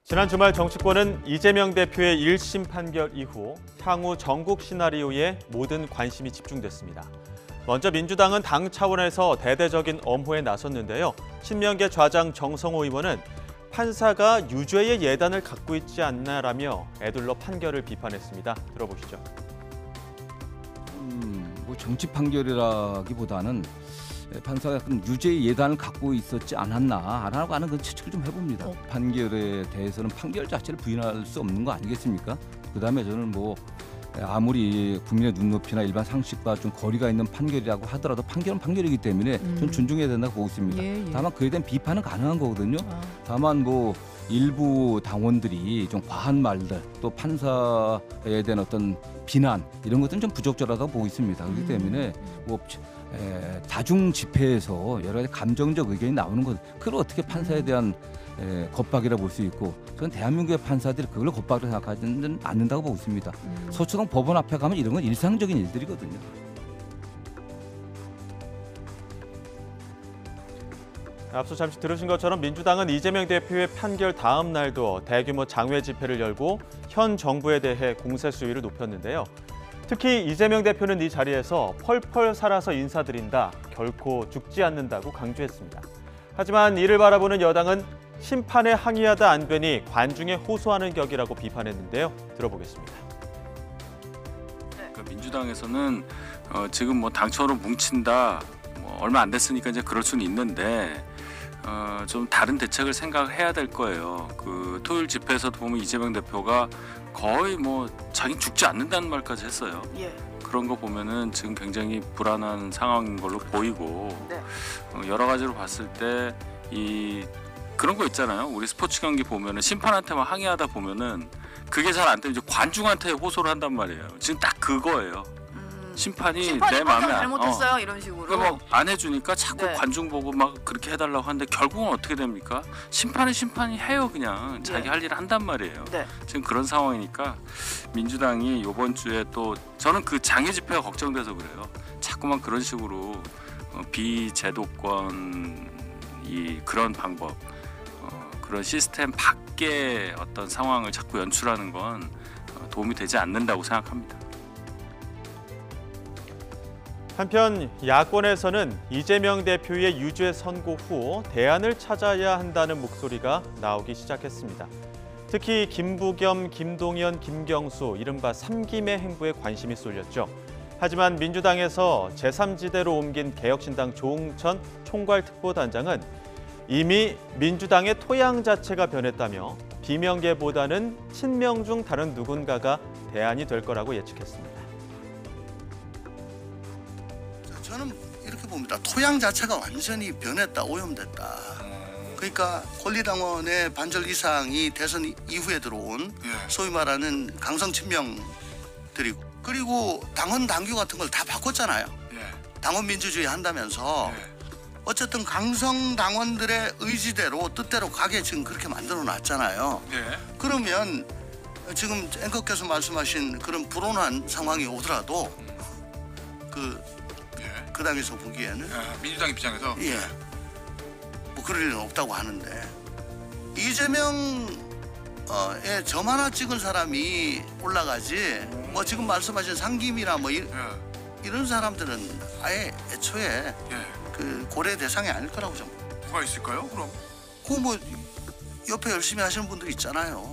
지난 주말 정치권은 이재명 대표의 1심 판결 이후 향후 전국 시나리오에 모든 관심이 집중됐습니다. 먼저 민주당은 당 차원에서 대대적인 엄호에 나섰는데요. 신명계 좌장 정성호 의원은 판사가 유죄의 예단을 갖고 있지 않나라며 애둘러 판결을 비판했습니다. 들어보시죠. 뭐 정치 판결이라기보다는 판사가 유죄의 예단을 갖고 있었지 않았나라고 하는 그 추측을 좀 해봅니다. 판결에 대해서는 판결 자체를 부인할 수 없는 거 아니겠습니까? 그다음에 저는 뭐 아무리 국민의 눈높이나 일반 상식과 좀 거리가 있는 판결이라고 하더라도 판결은 판결이기 때문에 좀 존중해야 된다고 보고 있습니다. 다만 그에 대한 비판은 가능한 거거든요. 다만 뭐 일부 당원들이 좀 과한 말들 또 판사에 대한 어떤 비난 이런 것들은 좀 부적절하다고 보고 있습니다. 그렇기 때문에 뭐 다중 집회에서 여러 가지 감정적 의견이 나오는 것, 그걸 어떻게 판사에 대한 겁박이라 볼 수 있고, 저는 대한민국의 판사들이 그걸 겁박으로 생각하지는 않는다고 보고 있습니다. 서초동 법원 앞에 가면 이런 건 일상적인 일들이거든요. 앞서 잠시 들으신 것처럼 민주당은 이재명 대표의 판결 다음 날도 대규모 장외 집회를 열고 현 정부에 대해 공세 수위를 높였는데요. 특히 이재명 대표는 이 자리에서 펄펄 살아서 인사드린다, 결코 죽지 않는다고 강조했습니다. 하지만 이를 바라보는 여당은 심판에 항의하다 안 되니 관중에 호소하는 격이라고 비판했는데요. 들어보겠습니다. 그러니까 민주당에서는 지금 뭐 당초로 뭉친다, 뭐 얼마 안 됐으니까 이제 그럴 수는 있는데 좀 다른 대책을 생각해야 될 거예요. 그 토요일 집회에서도 보면 이재명 대표가 거의 뭐 자기 죽지 않는다는 말까지 했어요. 그런 거 보면은 지금 굉장히 불안한 상황인 걸로 보이고, 여러 가지로 봤을 때 그런 거 있잖아요. 우리 스포츠 경기 보면은 심판한테만 항의하다 보면은 그게 잘 안 되면 이제 관중한테 호소를 한단 말이에요. 지금 딱 그거예요. 심판이 내 마음에 잘못했어요 이런 식으로. 그러니까 뭐 안 해주니까 자꾸 네. 관중 보고 막 그렇게 해달라고 하는데 결국은 어떻게 됩니까? 심판이 해요. 그냥 자기 할 일을 한단 말이에요. 지금 그런 상황이니까 민주당이 이번 주에 또 저는 그 장애 집회가 걱정돼서 그래요. 자꾸만 그런 식으로 비제도권 그런 방법, 그런 시스템 밖의 어떤 상황을 자꾸 연출하는 건 도움이 되지 않는다고 생각합니다. 한편 야권에서는 이재명 대표의 유죄 선고 후 대안을 찾아야 한다는 목소리가 나오기 시작했습니다. 특히 김부겸, 김동연, 김경수, 이른바 삼김의 행보에 관심이 쏠렸죠. 하지만 민주당에서 제3지대로 옮긴 개혁신당 조응천 총괄특보단장은 이미 민주당의 토양 자체가 변했다며 비명계보다는 친명 중 다른 누군가가 대안이 될 거라고 예측했습니다. 저는 이렇게 봅니다. 토양 자체가 완전히 변했다, 오염됐다. 그러니까 권리당원의 반절 이상이 대선 이후에 들어온 소위 말하는 강성 친명들이고, 그리고 당원 당규 같은 걸 다 바꿨잖아요. 당원 민주주의 한다면서 어쨌든 강성 당원들의 의지대로 뜻대로 가게 지금 그렇게 만들어 놨잖아요. 그러면 지금 앵커께서 말씀하신 그런 불온한 상황이 오더라도 그 당에서 보기에는 민주당 입장에서 뭐 그럴 일은 없다고 하는데, 이재명의 점 하나 찍은 사람이 올라가지 뭐 지금 말씀하신 상김이나 뭐 이런 사람들은 아예 애초에 그 고려 대상이 아닐 거라고 좀. 누가 있을까요? 그럼 그 뭐 옆에 열심히 하시는 분들 있잖아요.